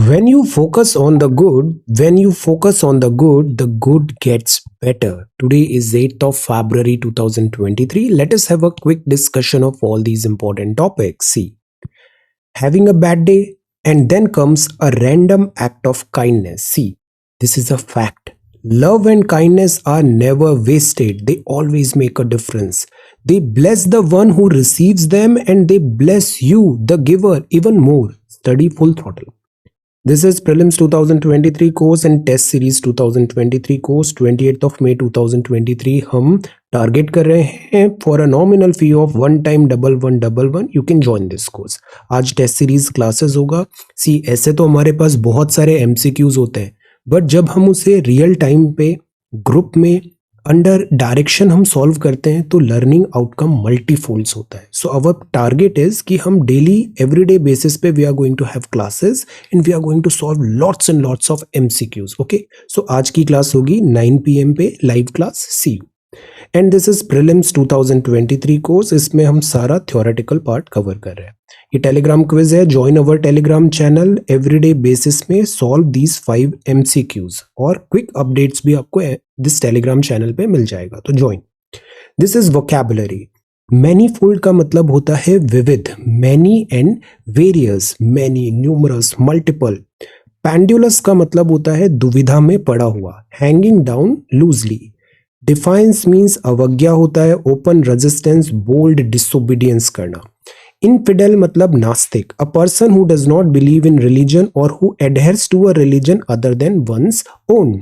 When you focus on the good, the good gets better. Today is 8th of February 2023. Let us have a quick discussion of all these important topics. See, having a bad day, and then comes a random act of kindness. See, this is a fact. Love and kindness are never wasted, they always make a difference. They bless the one who receives them, and they bless you, the giver, even more. Study full throttle. This is Prelims 2023 course and test series 2023 course 28th of May 2023 हम टारगेट कर रहे हैं for a nominal fee of 1 time 1111 you can join this course. आज test series classes होगा। सी ऐसे तो हमारे पास बहुत सारे एमसीक्यूज होते हैं, बट जब हम उसे रियल टाइम पे ग्रुप में अंडर डायरेक्शन हम सॉल्व करते हैं तो लर्निंग आउटकम मल्टीफोल्ड्स होता है। सो अवर टारगेट इज कि हम डेली एवरीडे बेसिस पे we are going to have classes and we are going to solve lots and lots of MCQs. Okay, so आज की क्लास होगी 9 PM पे live class. See you. And this is prelims 2023 course. इसमें हम सारा theoretical part cover कर रहे हैं। ये टेलीग्राम क्विज है। Join our Telegram channel. Everyday basis में सॉल्व दीज 5 MCQs और क्विक अपडेट्स भी आपको दिस टेलीग्राम चैनल पे मिल जाएगा, तो join. This is vocabulary. Manifold का मतलब होता है विविध, many and various, many, numerous, multiple. Pendulous का मतलब होता है दुविधा में पड़ा हुआ, hanging down loosely. Defines means अवज्ञा होता है, ओपन रेजिस्टेंस, बोल्ड डिसोबीडियंस करना। इनफिडेल मतलब नास्तिक, a person who does not believe in religion और who adheres to a religion other than one's own.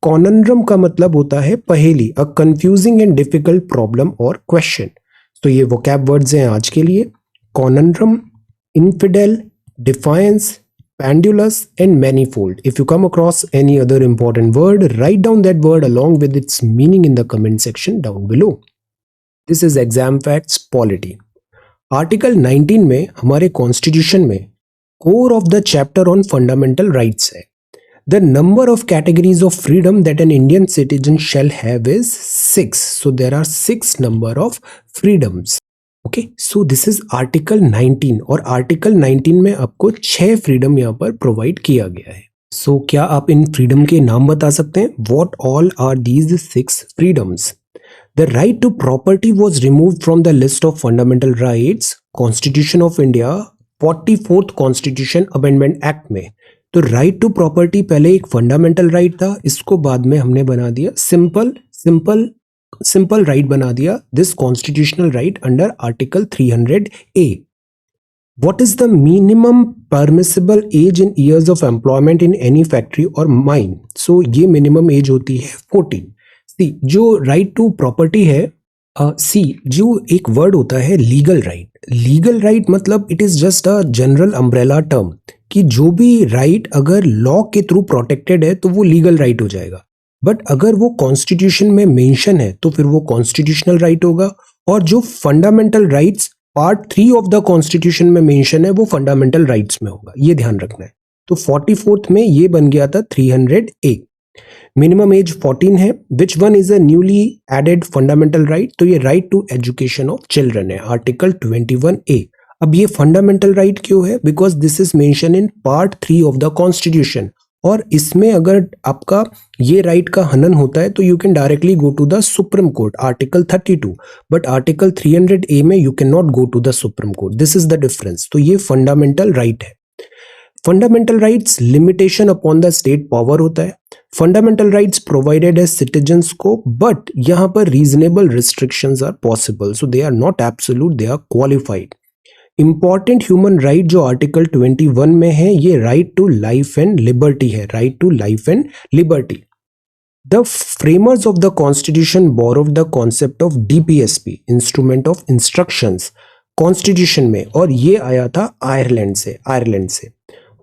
Conundrum का मतलब होता है पहेली, a confusing and difficult problem और क्वेश्चन। तो ये वोकैब वर्ड्स हैं आज के लिए। Conundrum, infidel, defiance, pendulous and manifold. If you come across any other important word, write down that word along with its meaning in the comment section down below. This is exam facts polity. Article 19 में हमारे constitution में core of the chapter on fundamental rights है। The number of categories of freedom that an Indian citizen shall have is 6. So there are 6 number of freedoms. Okay, so this is article 19 और article 19 में आपको 6 freedom यहाँ पर provide किया गया है। सो क्या आप इन फ्रीडम के नाम बता सकते हैं? What all are these 6 freedoms? The right to property was removed from the list of fundamental rights, constitution of India 44th constitution amendment act में। तो राइट टू प्रॉपर्टी पहले एक फंडामेंटल राइट था, इसको बाद में हमने बना दिया सिंपल राइट बना दिया, this constitutional right under article 300A। What is the minimum permissible age in years of employment in any factory और माइन? सो ये मिनिमम एज होती है 14। सी, जो राइट टू प्रॉपर्टी है, जो एक वर्ड होता है लीगल राइट। लीगल राइट मतलब it is just a general umbrella term कि जो भी राइट अगर लॉ के थ्रू प्रोटेक्टेड है तो वो लीगल राइट हो जाएगा, बट अगर वो कॉन्स्टिट्यूशन में मेंशन है तो फिर वो कॉन्स्टिट्यूशनल राइट होगा। और जो fundamental rights part 3 of the constitution में मेंशन है वो फंडामेंटल राइट्स में होगा, ये ध्यान रखना है। तो 44th में ये बन गया था 300A। मिनिमम एज 14 है। Which one is a newly added fundamental right? तो ये right to education of children है, आर्टिकल 21A। अब ये फंडामेंटल राइट क्यों है? Because this is mention in part 3 of the constitution, और इसमें अगर आपका ये राइट का हनन होता है तो you can directly go to the supreme court, article 32, but article 300A में you can not go to the supreme court. This is the difference. तो ये फंडामेंटल राइट है। Fundamental rights limitation upon the state power होता है। Fundamental rights provided है citizens को, but यहाँ पर reasonable restrictions are possible, so they are not absolute, they are qualified. Important human right जो आर्टिकल 21 में है, ये right to life and liberty है, right to life and liberty. The framers of the constitution borrowed the concept of DPSP, instrument of instructions, constitution में, और ये आया था आयरलैंड से।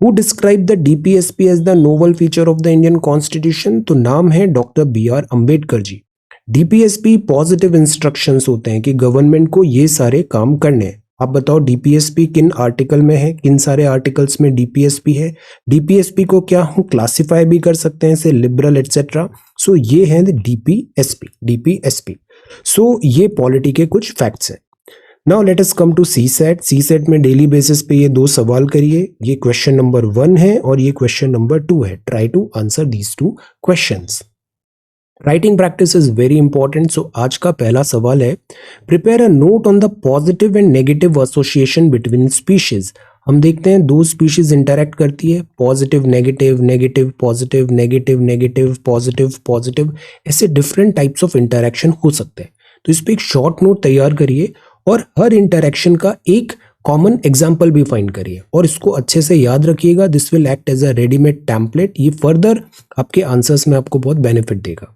Who describe the DPSP as the novel feature of the Indian constitution? तो नाम है doctor BR Ambedkar ji. DPSP positive instructions होते हैं कि गवर्नमेंट को ये सारे काम करने हैं। आप बताओ DPSP किन आर्टिकल में है, किन सारे आर्टिकल्स में DPSP है? DPSP को क्या हम क्लासिफाई भी कर सकते हैं, से लिबरल एटसेट्रा। सो ये है DPSP। सो ये पॉलिटी के कुछ फैक्ट्स हैं। Now let us come to see set में डेली बेसिस पे ये दो सवाल करिए। ये क्वेश्चन नंबर 1 है और ये क्वेश्चन नंबर 2 है। Try to answer these two questions. Writing practice is very important. So आज का पहला सवाल है, prepare a note on the positive and negative association between species. हम देखते हैं दो स्पीशीज इंटरेक्ट करती है, positive negative, negative positive, negative negative, positive positive, ऐसे डिफरेंट टाइप्स ऑफ इंटरेक्शन हो सकते हैं। तो इस पर एक शॉर्ट नोट तैयार करिए और हर इंटरेक्शन का एक कॉमन एग्जाम्पल भी फाइंड करिए और इसको अच्छे से याद रखिएगा। This will act as a readymade template. ये फर्दर आपके आंसर्स में आपको बहुत बेनिफिट देगा।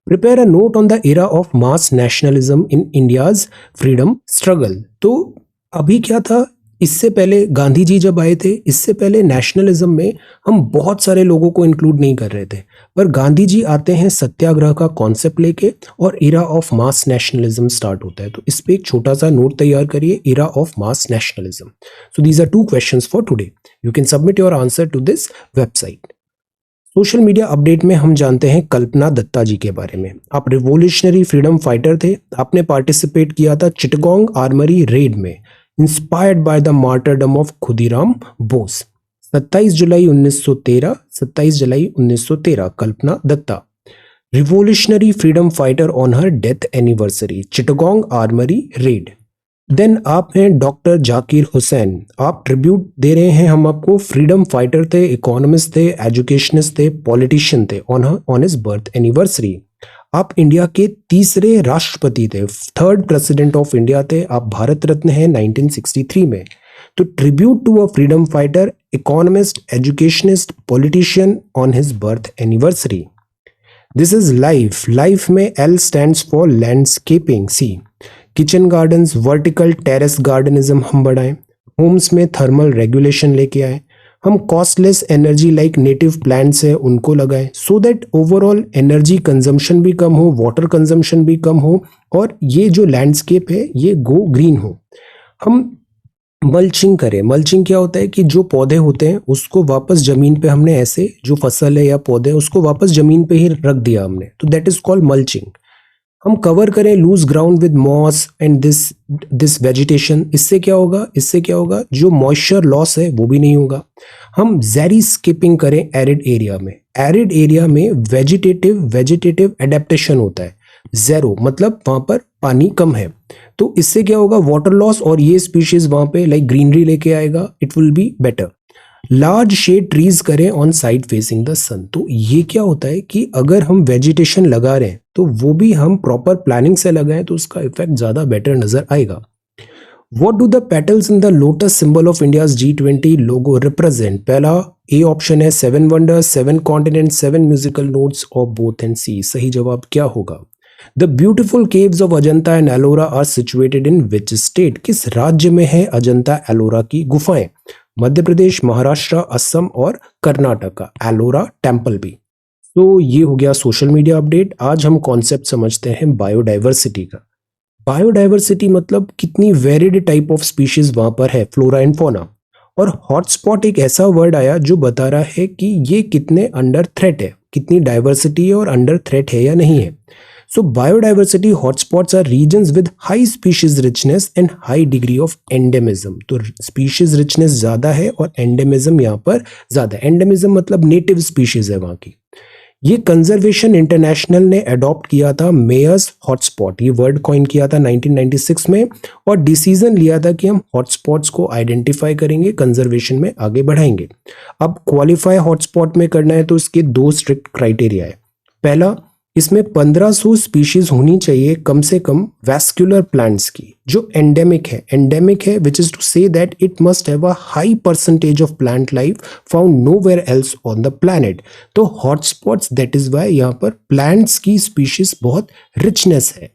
Prepare a note on the era of mass nationalism in India's freedom struggle. तो अभी क्या था, इससे पहले गांधी जी जब आए थे, इससे पहले नेशनलिज्म में हम बहुत सारे लोगों को इंक्लूड नहीं कर रहे थे, पर गांधी जी आते हैं सत्याग्रह का कॉन्सेप्ट लेके और era of mass nationalism start होता है। तो इस पे एक छोटा सा नोट तैयार करिए, era of mass nationalism. So these are 2 questions for today. You can submit your answer to this website. Social media update में हम जानते हैं कल्पना दत्ता जी के बारे में। आप रिवोल्यूशनरी फ्रीडम फाइटर थे। आपने पार्टिसिपेट किया था चिटगोंग आर्मरी रेड में, inspired by the martyrdom of Khudiram Bose. 27 जुलाई 1913 Kalpana Datta, revolutionary freedom fighter on her death anniversary, Chittagong armoury raid. Then आप हैं डॉक्टर जाकिर हुसैन। आप ट्रिब्यूट दे रहे हैं हम आपको, फ्रीडम फाइटर थे, इकोनॉमिस्ट थे, एजुकेशनिस्ट थे, पॉलिटिशियन थे ऑन हिज बर्थ एनिवर्सरी। आप इंडिया के तीसरे राष्ट्रपति थे, 3rd प्रेसिडेंट ऑफ इंडिया थे। आप भारत रत्न हैं 1963 में। तो tribute to a freedom fighter, economist, educationist, politician on his birth anniversary. This is life. Life में L stands for landscaping. See kitchen gardens, vertical terrace gardenism हम बढ़ाएं। होम्स में thermal regulation लेके आए। हम costless energy like native plants है उनको लगाएं, so that overall energy consumption भी कम हो, वाटर कंजम्पशन भी कम हो और ये जो लैंडस्केप है ये गो ग्रीन हो। हम मल्चिंग करें। मल्चिंग क्या होता है कि जो पौधे होते हैं उसको वापस जमीन पे हमने ऐसे, जो फसल है या पौधे उसको वापस जमीन पे ही रख दिया हमने, तो दैट इज कॉल्ड मल्चिंग। हम कवर करें loose ground with moss and this vegetation. इससे क्या होगा, जो मॉइस्चर लॉस है वो भी नहीं होगा। हम ज़ेरी स्किपिंग करें एरिड एरिया में। एरिड एरिया में वेजिटेटिव एडेप्टेशन होता है। ज़ेरो मतलब वहां पर पानी कम है, तो इससे क्या होगा, वाटर लॉस, और ये स्पीशीज वहां पे लाइक ग्रीनरी लेके आएगा। It will be better. Large shade trees करें on side facing the sun. तो ये क्या होता है कि अगर हम वेजिटेशन लगा रहे हैं तो वो भी हम प्रॉपर प्लानिंग से लगाएं तो उसका इफेक्ट ज्यादा बेटर नजर आएगा। What do the petals in the lotus symbol of India's G20 logo represent? पहला ए ऑप्शन है 7 wonders, 7 continents, 7 musical notes or both and C। सही जवाब क्या होगा? The beautiful caves of Ajanta and Ellora are situated in which state? किस राज्य में है अजंता एलोरा की गुफाएं? मध्य प्रदेश, महाराष्ट्र, असम और कर्नाटका। एलोरा टेम्पल भी। तो ये हो गया सोशल मीडिया अपडेट। आज हम कॉन्सेप्ट समझते हैं बायोडाइवर्सिटी का। बायोडाइवर्सिटी मतलब कितनी वेरिड टाइप ऑफ स्पीशीज वहां पर है, फ्लोरा एंड फौना। और हॉटस्पॉट एक ऐसा वर्ड आया जो बता रहा है कि ये कितने अंडर थ्रेट है, कितनी डाइवर्सिटी है और अंडर थ्रेट है या नहीं है। So biodiversity hotspots are regions with high species richness and high degree of endemism. तो स्पीशीज रिचनेस ज्यादा है और एंडेमिज्म यहाँ पर ज्यादा है। एंडेमिज्म मतलब नेटिव स्पीशीज है वहां की। ये कंजर्वेशन इंटरनेशनल ने अडॉप्ट किया था मेयर्स हॉटस्पॉट, ये वर्ड कॉइन किया था 1996 में, और डिसीजन लिया था कि हम हॉटस्पॉट्स को आइडेंटिफाई करेंगे, कंजर्वेशन में आगे बढ़ाएंगे। अब क्वालिफाई हॉटस्पॉट में करना है तो इसके 2 स्ट्रिक्ट क्राइटेरिया है। पहला, इसमें 1500 स्पीशीज होनी चाहिए कम से कम वैस्कुलर प्लांट्स की जो एंडेमिक है which is to say that it must have a high percentage of plant life found nowhere else on the planet. तो हॉटस्पॉट्स, दैट इज वाई यहाँ पर प्लांट्स की स्पीशीज बहुत रिचनेस है।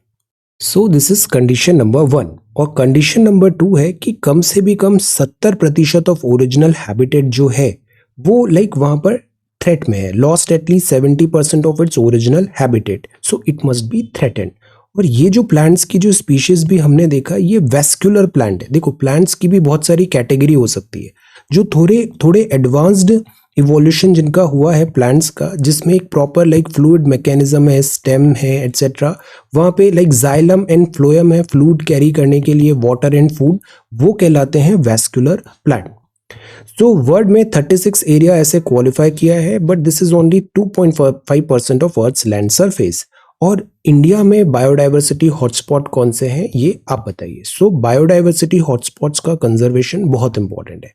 So this is condition number 1। और condition number 2 है कि कम से भी कम 70% ऑफ ओरिजिनल हैबिटेट जो है वो लाइक वहां पर थ्रेट में है, lost at least 70% of its original habitat, so it must be threatened. और ये जो प्लांट्स की जो स्पीशीज भी हमने देखा, ये वेस्कुलर प्लांट है। देखो प्लांट्स की भी बहुत सारी कैटेगरी हो सकती है। जो थोड़े एडवांस्ड इवोल्यूशन जिनका हुआ है प्लांट्स का, जिसमें एक प्रॉपर लाइक फ्लूइड मैकेनिज्म है, स्टेम है एटसेट्रा, वहाँ पे लाइक जाइलम एंड फ्लोएम है फ्लूइड कैरी करने के लिए, वाटर एंड फूड, वो कहलाते हैं वैस्कुलर प्लांट। सो वर्ल्ड में 36 एरिया ऐसे क्वालिफाई किया है, but this is only 2.5% of earth's land surface. और इंडिया में बायोडाइवर्सिटी हॉटस्पॉट कौन से हैं ये आप बताइए। सो बायोडाइवर्सिटी हॉटस्पॉट्स का कंजर्वेशन बहुत इंपॉर्टेंट है।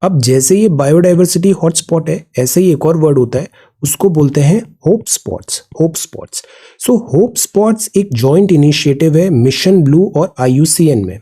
अब जैसे ये बायोडाइवर्सिटी हॉटस्पॉट है, ऐसे ही एक और वर्ड होता है, उसको बोलते हैं hope spots. Hope spots. So hope spots एक जॉइंट इनिशिएटिव है मिशन ब्लू और IUCN में।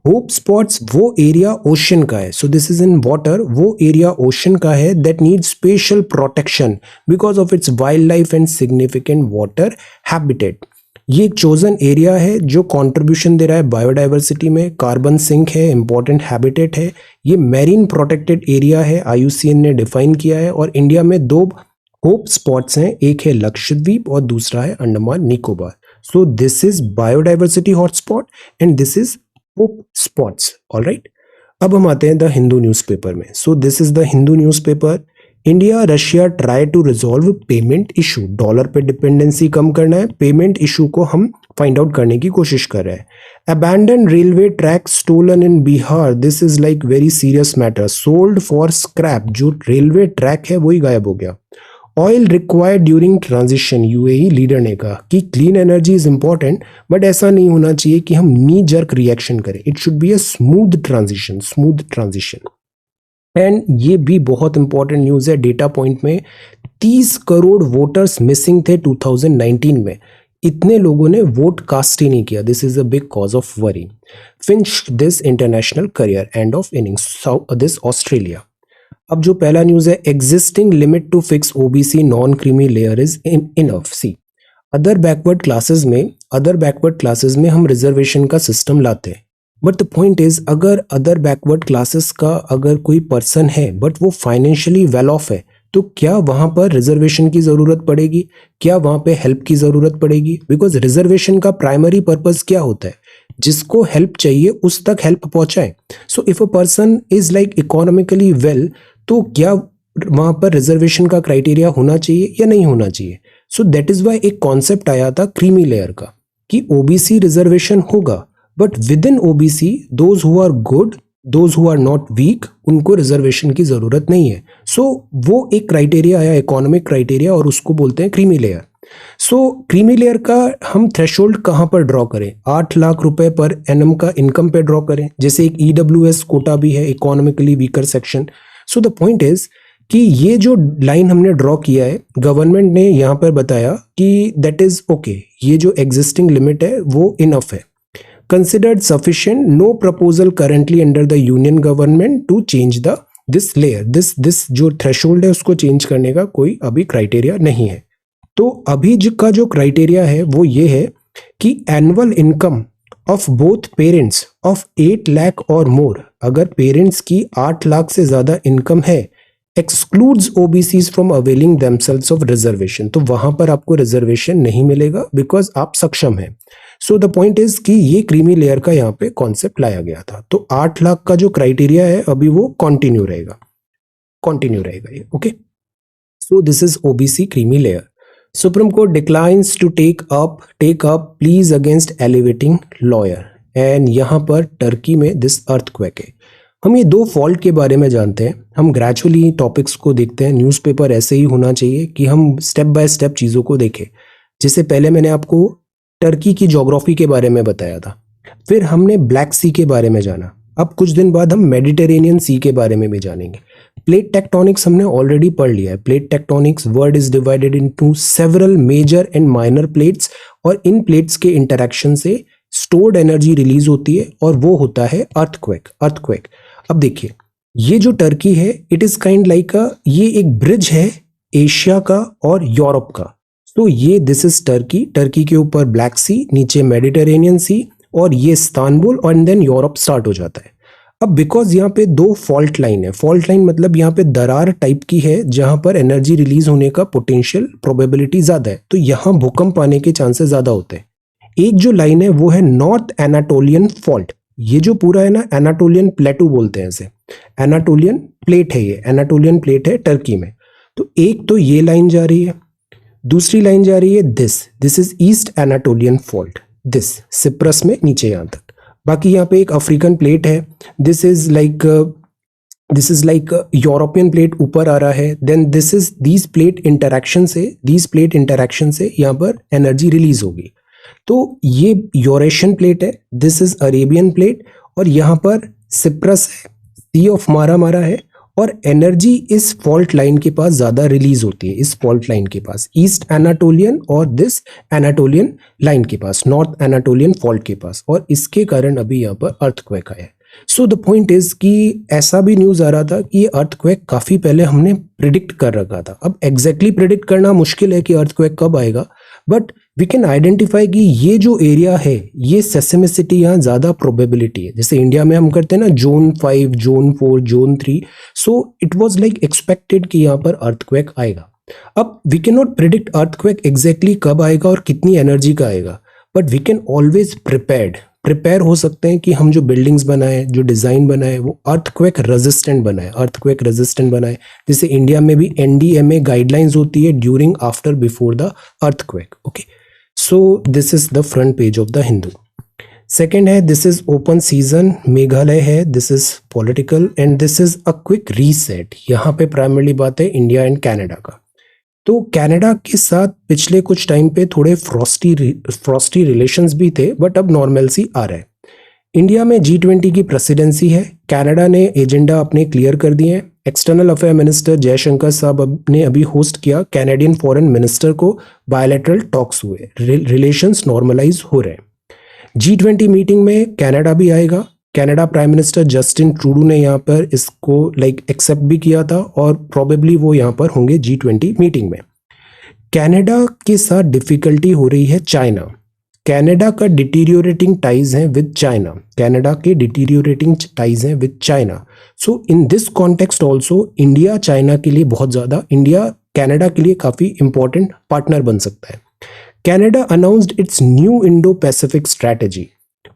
होप स्पॉट्स वो एरिया ओशन का है, so this is in water, वो एरिया ओशन का है that need special protection because of its wild life and significant water habitat. ये एक चोजन एरिया है जो कंट्रीब्यूशन दे रहा है बायोडाइवर्सिटी में, कार्बन सिंक है, इंपॉर्टेंट हैबिटेट है, ये मैरीन प्रोटेक्टेड एरिया है, IUCN ने डिफाइन किया है। और इंडिया में 2 होप स्पॉट्स हैं, एक है लक्षद्वीप और दूसरा है Andaman Nicobar. So this is biodiversity hotspot and this is hope spots. Alright, अब हम आते हैं द हिंदू न्यूज़पेपर में। So this is the Hindu newspaper. India Russia try to resolve payment issue, dollar पे डिपेंडेंसी कम करना है, पेमेंट इशू को हम फाइंड आउट करने की कोशिश कर रहे हैं। Abandon railway track stolen in Bihar, this is like very serious matter, sold for scrap, जो रेलवे ट्रैक है वही गायब हो गया। Oil required during transition, UAE leader ने कहा कि clean energy is important, but ऐसा नहीं होना चाहिए कि हम नी जर्क रिएक्शन करें, it should be a smooth transition, smooth transition. And ये भी बहुत इंपॉर्टेंट न्यूज़ है डेटा पॉइंट में, 30 करोड़ वोटर्स मिसिंग थे 2019 में, इतने लोगों ने वोट कास्ट ही नहीं किया, this is a big cause of worry. Finish this international career, end of innings, this Australia. अब जो पहला न्यूज़ है, existing limit to fix OBC non creamy layer is enough. See other backward classes में हम reservation का system लाते हैं, but the point is अगर अदर बैकवर्ड क्लासेस का अगर कोई पर्सन है बट वो फाइनेंशियली वेल ऑफ है, तो क्या वहां पर रिजर्वेशन की जरूरत पड़ेगी, क्या वहां पे हेल्प की जरूरत पड़ेगी? बिकॉज रिजर्वेशन का प्राइमरी पर्पस क्या होता है, जिसको हेल्प चाहिए उस तक हेल्प पहुंचाए। So if a person is like economically well, तो क्या वहां पर रिजर्वेशन का क्राइटेरिया होना चाहिए या नहीं होना चाहिए? सो दैट इज वाई एक कॉन्सेप्ट आया था क्रीमी लेयर का कि OBC रिजर्वेशन होगा, but with in OBC those who are good, those who are not weak, उनको रिजर्वेशन की जरूरत नहीं है। सो वो एक क्राइटेरिया आया, इकोनॉमिक क्राइटेरिया, और उसको बोलते हैं क्रीमी लेयर। सो क्रीमी लेयर का हम थ्रेशोल्ड कहां पर ड्रॉ करें? 8 लाख रुपए पर एनम का इनकम पे ड्रॉ करें, जैसे एक EWS कोटा भी है, economically weaker section. So the point is कि ये जो लाइन हमने ड्रॉ किया है, गवर्नमेंट ने यहाँ पर बताया कि दैट इज ओके, ये जो एग्जिस्टिंग लिमिट है वो इनफ है, considered sufficient, no proposal currently under the union government to change the this layer, this जो threshold है उसको चेंज करने का कोई अभी क्राइटेरिया नहीं है। तो अभी का जो क्राइटेरिया है वो ये है कि annual income of both parents of 8 lakh और मोर, अगर पेरेंट्स की 8 लाख से ज्यादा इनकम है, excludes OBCs from availing themselves of reservation, तो वहां पर आपको रिजर्वेशन नहीं मिलेगा बिकॉज आप सक्षम हैं। सो द पॉइंट इज कि ये क्रीमी लेयर का यहाँ पे कॉन्सेप्ट लाया गया था। तो 8 लाख का जो क्राइटेरिया है अभी वो कंटिन्यू रहेगा ये, okay. So this is OBC creamy layer. Supreme court declines to take up pleas against elevating lawyer, and यहाँ पर टर्की में दिस अर्थक्वेक है। हम ये 2 फॉल्ट के बारे में जानते हैं, हम ग्रेजुअली टॉपिक्स को देखते हैं, न्यूज़पेपर ऐसे ही होना चाहिए कि हम स्टेप बाय स्टेप चीज़ों को देखें। जैसे पहले मैंने आपको टर्की की ज्योग्राफी के बारे में बताया था, फिर हमने ब्लैक सी के बारे में जाना, अब कुछ दिन बाद हम मेडिटेरेनियन सी के बारे में भी जानेंगे। प्लेट टेक्टोनिक्स हमने ऑलरेडी पढ़ लिया है। Plate tectonics world is divided into several major and minor plates, और इन प्लेट्स के इंटरेक्शन से स्टोर्ड एनर्जी रिलीज होती है और वो होता है अर्थक्वेक। अब देखिए, ये जो टर्की है, इट इज काइंड लाइक ये एक ब्रिज है एशिया का और यूरोप का। तो ये दिस इज टर्की के ऊपर ब्लैक सी, नीचे मेडिटेरेनियन सी, और ये इस्तांबुल, और देन यूरोप स्टार्ट हो जाता है। अब बिकॉज यहाँ पे 2 फॉल्ट लाइन है, फॉल्ट लाइन मतलब यहाँ पे दरार टाइप की है जहां पर एनर्जी रिलीज होने का पोटेंशियल प्रोबेबिलिटी ज्यादा है, तो यहाँ भूकंप आने के चांसेस ज्यादा होते हैं। एक जो लाइन है वो है नॉर्थ एनाटोलियन फॉल्ट, ये जो पूरा है ना, एनाटोलियन प्लेटू बोलते हैं इसे, एनाटोलियन प्लेट है, ये एनाटोलियन प्लेट है टर्की में। तो एक तो ये लाइन जा रही है, दूसरी लाइन जा रही है this is east Anatolian fault, this Cyprus में नीचे यहाँ तक। बाकी यहाँ पे एक अफ्रीकन प्लेट है, this is like European plate ऊपर आ रहा है। देन दीज प्लेट इंटरेक्शन से यहाँ पर एनर्जी रिलीज होगी। तो ये यूरेशियन प्लेट है, दिस इज अरेबियन प्लेट, और यहाँ पर सिप्रस है, सी ऑफ मारा है, और एनर्जी इस फॉल्ट लाइन के पास ज्यादा रिलीज होती है, इस फॉल्ट लाइन के पास, ईस्ट एनाटोलियन और दिस एनाटोलियन लाइन के पास, नॉर्थ एनाटोलियन फॉल्ट के पास, और इसके कारण अभी यहाँ पर अर्थक्वेक आया है। सो द पॉइंट इज कि ऐसा भी न्यूज आ रहा था कि ये अर्थक्वेक काफी पहले हमने प्रिडिक्ट कर रखा था। अब एग्जैक्टली प्रिडिक्ट करना मुश्किल है कि अर्थक्वेक कब आएगा, बट वी कैन आइडेंटिफाई कि ये जो एरिया है, ये सेस्मिसिटी यहाँ ज्यादा प्रोबेबिलिटी है। जैसे इंडिया में हम करते हैं ना zone 5, zone 4, zone 3, so it was like expected कि यहाँ पर अर्थक्वेक आएगा। अब we can not predict earthquake exactly कब आएगा और कितनी एनर्जी का आएगा, but we can always prepare हो सकते हैं कि हम जो बिल्डिंग्स बनाए, जो डिजाइन बनाए, वो अर्थक्वेक रेजिस्टेंट बनाए। जैसे इंडिया में भी NDMA गाइडलाइंस होती है during, after, before the earthquake. Okay, so this is the front page of the Hindu. Second है this is open season, Meghalaya है, this is political, and this is a quick reset. यहाँ पे primarily बात है India and Canada का। तो Canada के साथ पिछले कुछ टाइम पे थोड़े फ्रॉस्टी रिलेशंस भी थे, बट अब नॉर्मलसी आ रहा है। इंडिया में G20 की प्रेसिडेंसी है, कनाडा ने एजेंडा अपने क्लियर कर दिए हैं। एक्सटर्नल अफेयर मिनिस्टर जयशंकर साहब ने अभी होस्ट किया, कैनेडियन फॉरेन मिनिस्टर को बायलैटरल टॉक्स हुए, रिलेशंस नॉर्मलाइज हो रहे हैं। G20 मीटिंग में कनाडा भी आएगा। Canada prime minister Justin Trudeau ने यहाँ पर इसको एक्सेप्ट भी किया था, और प्रोबेबली वो यहाँ पर होंगे G20 मीटिंग में। कनाडा के साथ डिफिकल्टी हो रही है चाइना। कनाडा का डिटीरियोरेटिंग टाइज हैं with China. So in this context also India China के लिए बहुत ज़्यादा, इंडिया कनाडा के लिए काफ़ी इंपॉर्टेंट पार्टनर बन सकता है। Canada announced it's new Indo Pacific strategy,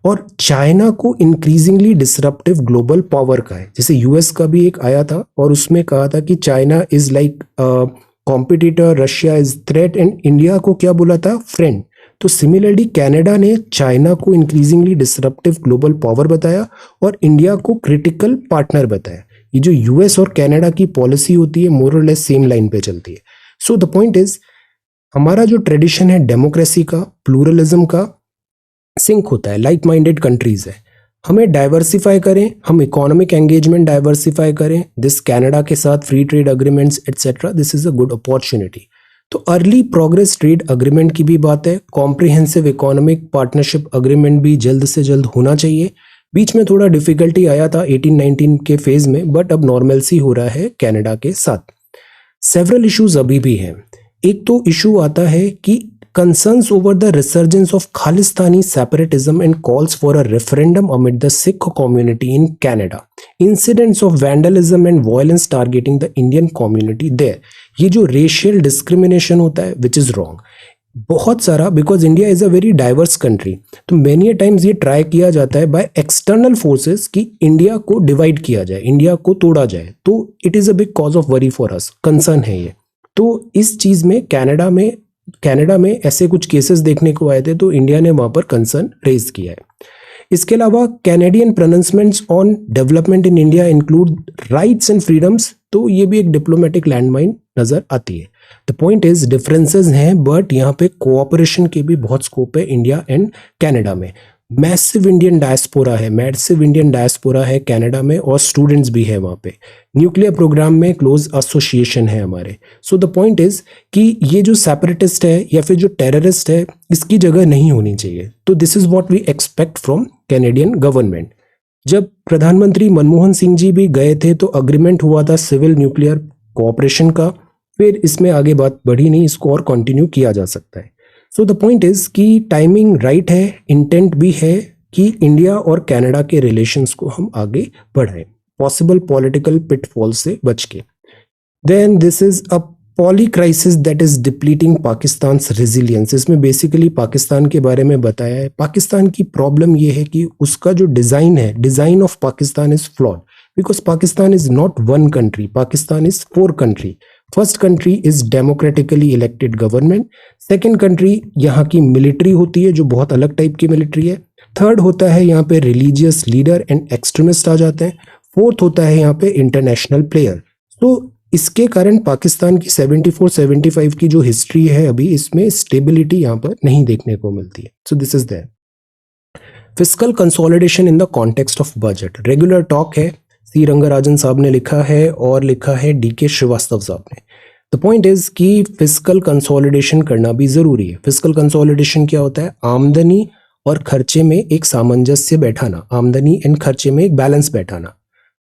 और चाइना को इंक्रीजिंगली डिसरप्टिव ग्लोबल पावर का है। जैसे यूएस का भी एक आया था और उसमें कहा था कि China is like competitor, Russia is threat, and India को क्या बोला था, फ्रेंड। तो सिमिलरली कनाडा ने चाइना को इंक्रीजिंगली डिसरप्टिव ग्लोबल पावर बताया और इंडिया को क्रिटिकल पार्टनर बताया। ये जो यूएस और कनाडा की पॉलिसी होती है मोर और लेस सेम लाइन पे चलती है। सो द पॉइंट इज हमारा जो ट्रेडिशन है डेमोक्रेसी का, प्लूरलिज्म का, सिंक होता है, लाइक माइंडेड कंट्रीज है। हमें डाइवर्सिफाई करें, हम इकोनॉमिक एंगेजमेंट डाइवर्सिफाई करें, दिस कनाडा के साथ free trade agreements etcetera, this is a good opportunity. तो अर्ली प्रोग्रेस ट्रेड अग्रीमेंट की भी बात है, कॉम्प्रिहेंसिव इकोनॉमिक पार्टनरशिप अग्रीमेंट भी जल्द से जल्द होना चाहिए। बीच में थोड़ा डिफिकल्टी आया था 18-19 के फेज में, बट अब नॉर्मलसी हो रहा है कनाडा के साथ। सेवरल इश्यूज अभी भी हैं। एक तो इशू आता है कि concerns over the resurgence of Khalistani separatism and calls for a referendum amid the Sikh community in Canada. Incidents of vandalism and violence targeting the Indian community there. ये जो racial discrimination होता है which is wrong. बहुत सारा, because India is a very diverse country. तो many times ये try किया जाता है by external forces कि इंडिया को डिवाइड किया जाए, इंडिया को तोड़ा जाए। तो it is a big cause of worry for us. Concern है ये। तो इस चीज़ में कनाडा में ऐसे कुछ केसेस देखने को आए थे, तो इंडिया ने वहां पर कंसर्न रेज किया है। इसके अलावा Canadian pronouncements on development in India include rights and freedoms, तो ये भी एक डिप्लोमेटिक लैंडमाइन नजर आती है। द पॉइंट इज डिफरेंसेस हैं, बट यहाँ पे कोऑपरेशन के भी बहुत स्कोप है इंडिया एंड कनाडा में। मैसिव इंडियन डायस्पोरा है कनाडा में, और स्टूडेंट्स भी है वहाँ पे। न्यूक्लियर प्रोग्राम में क्लोज एसोसिएशन है हमारे। सो द पॉइंट इज कि ये जो सेपरेटिस्ट है या फिर जो टेररिस्ट है, इसकी जगह नहीं होनी चाहिए। तो this is what we expect from Canadian government. जब प्रधानमंत्री मनमोहन सिंह जी भी गए थे तो अग्रीमेंट हुआ था सिविल न्यूक्लियर कोऑपरेशन का, फिर इसमें आगे बात बढ़ी नहीं, इसको और कंटिन्यू किया जा सकता है। सो द पॉइंट इज कि टाइमिंग राइट है, इंटेंट भी है कि इंडिया और कनाडा के रिलेशंस को हम आगे बढ़ाएं, पॉसिबल पॉलिटिकल पिटफॉल से बच के। Then this is a polycrisis that is depleting Pakistan's resilience. इसमें बेसिकली पाकिस्तान के बारे में बताया है। पाकिस्तान की प्रॉब्लम ये है कि उसका जो डिजाइन है, design of Pakistan is flawed. Because Pakistan is not one country, Pakistan is 4 country. First country is democratically elected government. Second country यहाँ की मिलिट्री होती है जो बहुत अलग टाइप की मिलिट्री है. थर्ड होता है यहाँ पे रिलीजियस लीडर एंड एक्सट्रीमिस्ट आ जाते हैं. फोर्थ होता है यहाँ पे इंटरनेशनल प्लेयर. तो इसके कारण पाकिस्तान की 74-75 की जो हिस्ट्री है अभी, इसमें स्टेबिलिटी यहाँ पर नहीं देखने को मिलती है. So this is there. Fiscal consolidation in the context of budget regular talk है. सी रंगराजन साहब ने लिखा है और लिखा है DK श्रीवास्तव साहब ने. द पॉइंट इज कि फिस्कल कंसोलिडेशन करना भी जरूरी है. फिस्कल कंसोलिडेशन क्या होता है? आमदनी और खर्चे में एक सामंजस्य बैठाना, आमदनी एंड खर्चे में एक बैलेंस बैठाना.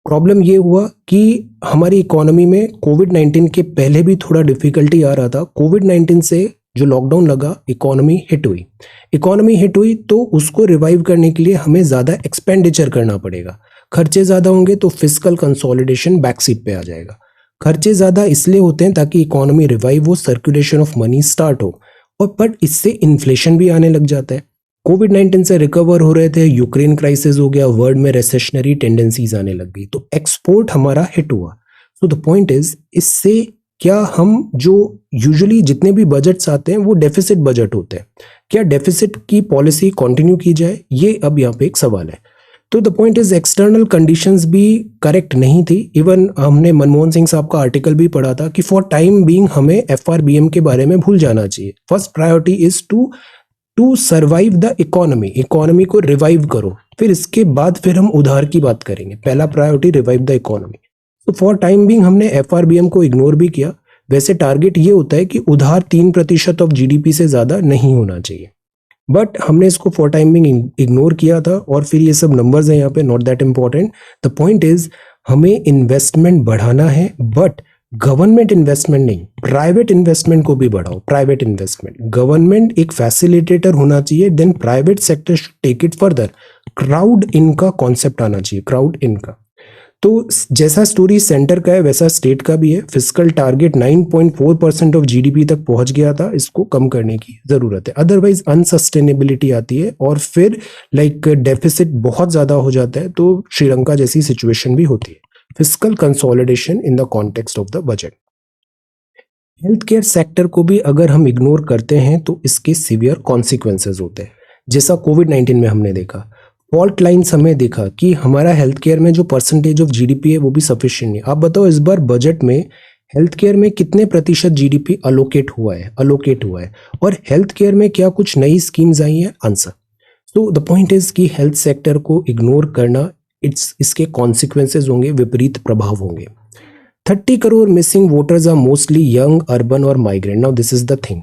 प्रॉब्लम ये हुआ कि हमारी इकोनॉमी में कोविड-19 के पहले भी थोड़ा डिफिकल्टी आ रहा था. कोविड-19 से जो लॉकडाउन लगा, इकोनॉमी हिट हुई. इकोनॉमी हिट हुई तो उसको रिवाइव करने के लिए हमें ज़्यादा एक्सपेंडिचर करना पड़ेगा. खर्चे ज़्यादा होंगे तो फिस्कल कंसोलिडेशन बैक सीट पे आ जाएगा. खर्चे ज़्यादा इसलिए होते हैं ताकि इकोनॉमी रिवाइव हो, सर्कुलेशन ऑफ मनी स्टार्ट हो. और बट इससे इन्फ्लेशन भी आने लग जाता है. कोविड-19 से रिकवर हो रहे थे, यूक्रेन क्राइसिस हो गया, वर्ल्ड में रेसेशनरी टेंडेंसीज आने लग गई, तो एक्सपोर्ट हमारा हिट हुआ. सो द पॉइंट इज, इससे क्या हम जो यूजुअली जितने भी बजट्स आते हैं वो डेफिसिट बजट होते हैं, क्या डेफिसिट की पॉलिसी कंटिन्यू की जाए, ये अब यहाँ पे एक सवाल है. तो the point is external conditions भी करेक्ट नहीं थी. इवन हमने मनमोहन सिंह साहब का आर्टिकल भी पढ़ा था कि फॉर टाइम बीइंग हमें FRBM के बारे में भूल जाना चाहिए. First priority is to survive the economy, economy को रिवाइव करो, फिर इसके बाद फिर हम उधार की बात करेंगे. पहला प्रायोरिटी रिवाइव द इकोनॉमी. तो फॉर टाइम बीइंग हमने FRBM को इग्नोर भी किया. वैसे टारगेट ये होता है कि उधार 3% ऑफ GDP से ज्यादा नहीं होना चाहिए, बट हमने इसको फॉर टाइम बीइंग इग्नोर किया था. और फिर ये सब नंबर्स हैं यहाँ पे, not that important. The point is हमें इन्वेस्टमेंट बढ़ाना है, बट गवर्नमेंट इन्वेस्टमेंट नहीं, प्राइवेट इन्वेस्टमेंट को भी बढ़ाओ. प्राइवेट इन्वेस्टमेंट, गवर्नमेंट एक फैसिलिटेटर होना चाहिए, then private sector should take it further. Crowd in का कॉन्सेप्ट आना चाहिए, क्राउड इन का. तो जैसा स्टोरी सेंटर का है वैसा स्टेट का भी है. फिस्कल टारगेट 9.4% ऑफ GDP तक पहुंच गया था, इसको कम करने की जरूरत है. अदरवाइज अनसस्टेनेबिलिटी आती है और फिर डेफिसिट बहुत ज्यादा हो जाता है, तो श्रीलंका जैसी सिचुएशन भी होती है. Fiscal consolidation in the context of the budget. Health care sector को भी अगर हम इग्नोर करते हैं तो इसके सीवियर कॉन्सिक्वेंसेज होते हैं, जैसा कोविड-19 में हमने देखा. फॉल्ट लाइन्स हमें देखा कि हमारा हेल्थ केयर में जो परसेंटेज ऑफ GDP है वो भी सफिशिएंट नहीं. आप बताओ इस बार बजट में हेल्थ केयर में कितने प्रतिशत GDP अलोकेट हुआ है, और हेल्थ केयर में क्या कुछ नई स्कीम्स आई हैं? आंसर. तो द पॉइंट इज कि हेल्थ सेक्टर को इग्नोर करना, इसके कॉन्सिक्वेंसेज होंगे, विपरीत प्रभाव होंगे. 30 crore missing voters are mostly young, urban और migrant. Now this is the thing.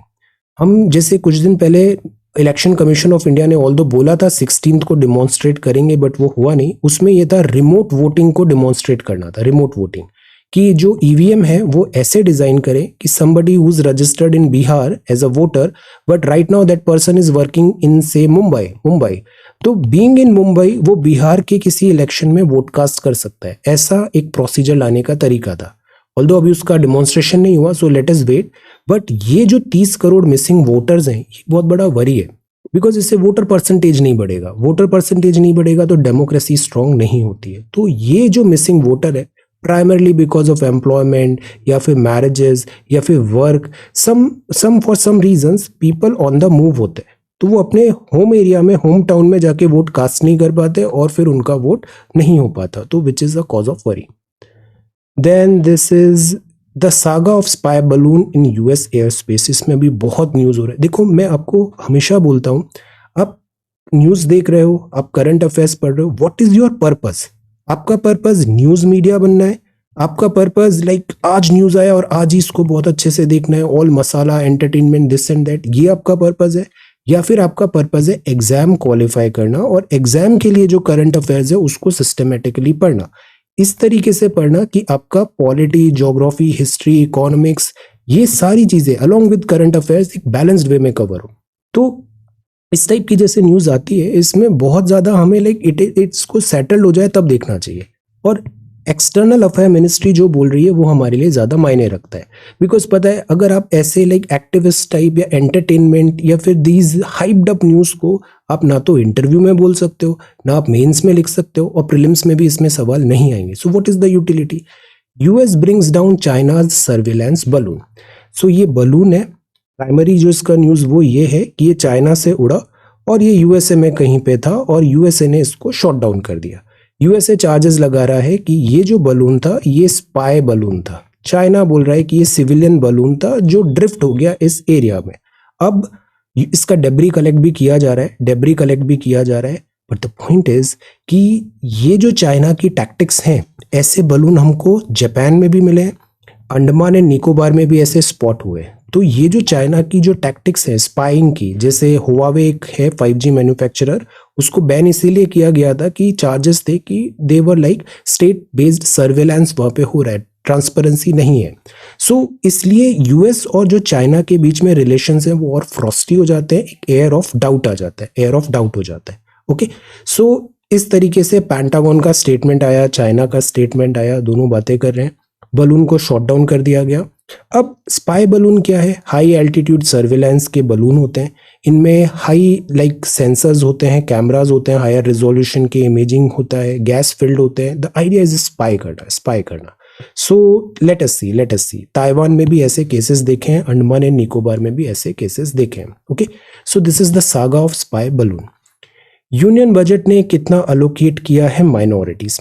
हम जैसे कुछ दिन पहले इलेक्शन कमीशन ऑफ इंडिया ने ऑल्दो बोला था 16 को डिमॉन्स्ट्रेट करेंगे, बट वो हुआ नहीं. उसमें यह था रिमोट वोटिंग को डिमॉन्स्ट्रेट करना था. रिमोट वोटिंग कि जो EVM है वो ऐसे डिजाइन करें कि somebody who's registered in Bihar as a voter but right now that person is working in say Mumbai, तो बीइंग इन मुंबई वो बिहार के किसी इलेक्शन में वोट कास्ट कर सकता है. ऐसा एक प्रोसीजर लाने का तरीका था. ऑल्दो अभी उसका डिमॉन्स्ट्रेशन नहीं हुआ, so let us wait. But ये जो 30 करोड़ मिसिंग वोटर्स हैं, ये बहुत बड़ा वरी है, बिकॉज इससे वोटर परसेंटेज नहीं बढ़ेगा. वोटर परसेंटेज नहीं बढ़ेगा तो डेमोक्रेसी स्ट्रांग नहीं होती है. तो ये जो मिसिंग वोटर है, प्राइमरली बिकॉज ऑफ एम्प्लॉयमेंट या फिर मैरिजेस या फिर work, some for some reasons people on the move होते हैं, तो वो अपने होम एरिया में, होम टाउन में जाके वोट कास्ट नहीं कर पाते और फिर उनका वोट नहीं हो पाता, तो which is the cause of worry. Then this is the saga of spy balloon in US air space. इसमें भी बहुत न्यूज़ हो रहा है. देखो, मैं आपको हमेशा बोलता हूँ, आप न्यूज़ देख रहे हो, आप करंट अफेयर्स पढ़ रहे हो, व्हाट इज योर पर्पस? आपका पर्पस न्यूज़ मीडिया बनना है? आपका पर्पस आज न्यूज़ आया और आज ही इसको बहुत अच्छे से देखना है, all masala entertainment this and that, ये आपका पर्पस है? या फिर आपका पर्पस है एग्जाम क्वालिफाई करना और एग्जाम के लिए जो करंट अफेयर्स है उसको सिस्टमेटिकली पढ़ना, इस तरीके से पढ़ना कि आपका पॉलिटी, ज्योग्राफी, हिस्ट्री, इकोनॉमिक्स, ये सारी चीजें अलोंग विद करंट अफेयर्स एक बैलेंस्ड वे में कवर हो. तो इस टाइप की जैसे न्यूज आती है, इसमें बहुत ज्यादा हमें इसको सेटल्ड हो जाए तब देखना चाहिए. और एक्सटर्नल अफेयर मिनिस्ट्री जो बोल रही है वो हमारे लिए ज़्यादा मायने रखता है, बिकॉज पता है अगर आप ऐसे लाइक एक्टिविस्ट टाइप या एंटरटेनमेंट या फिर दीज हाइप्ड अप न्यूज़ को आप ना तो इंटरव्यू में बोल सकते हो, ना आप मेंस में लिख सकते हो, और प्रीलिम्स में भी इसमें सवाल नहीं आएंगे। So what is the utility? US brings down China's surveillance balloon. So ये बलून है, प्राइमरी जो इसका न्यूज़ वो ये है कि ये चाइना से उड़ा और ये यूएसए में कहीं पे था और यूएसए ने इसको शॉट डाउन कर दिया। यूएसए चार्जेस लगा रहा है कि ये जो बलून था ये स्पाई बलून था। चाइना बोल रहा है कि ये सिविलियन बलून था जो ड्रिफ्ट हो गया इस एरिया में। अब इसका डेब्री कलेक्ट भी किया जा रहा है, बट द पॉइंट इज कि ये जो चाइना की टैक्टिक्स हैं, ऐसे बलून हमको जापान में भी मिले, अंडमान एंड निकोबार में भी ऐसे स्पॉट हुए। तो ये जो चाइना की जो टैक्टिक्स है स्पाइंग की, जैसे हुआवे एक है 5G मैन्युफैक्चरर, उसको बैन इसीलिए किया गया था कि चार्जेस थे कि they were like state based surveillance वहाँ पे हो रहा है, ट्रांसपेरेंसी नहीं है। सो इसलिए यूएस और जो चाइना के बीच में रिलेशंस हैं वो और फ्रॉस्टी हो जाते हैं, एक एयर ऑफ डाउट हो जाता है। ओके, सो इस तरीके से पेंटागन का स्टेटमेंट आया, चाइना का स्टेटमेंट आया, दोनों बातें कर रहे हैं, बलून को शॉट डाउन कर दिया गया। अब स्पाई बलून क्या है? हाई एल्टीट्यूड सर्विलेंस के बलून होते हैं, इनमें हाई लाइक सेंसर्स होते हैं, कैमराज होते हैं, हायर रिजोल्यूशन के इमेजिंग होता है, गैस फिल्ड होते हैं। द आइडिया इज स्पाई करना। सो लेट अस सी ताइवान में भी ऐसे केसेस देखे हैं, अंडमान एंड निकोबार में भी ऐसे केसेस देखे हैं। Okay, so this is the saga of spy balloon. Union budget ने कितना अलोकेट किया है माइनॉरिटीज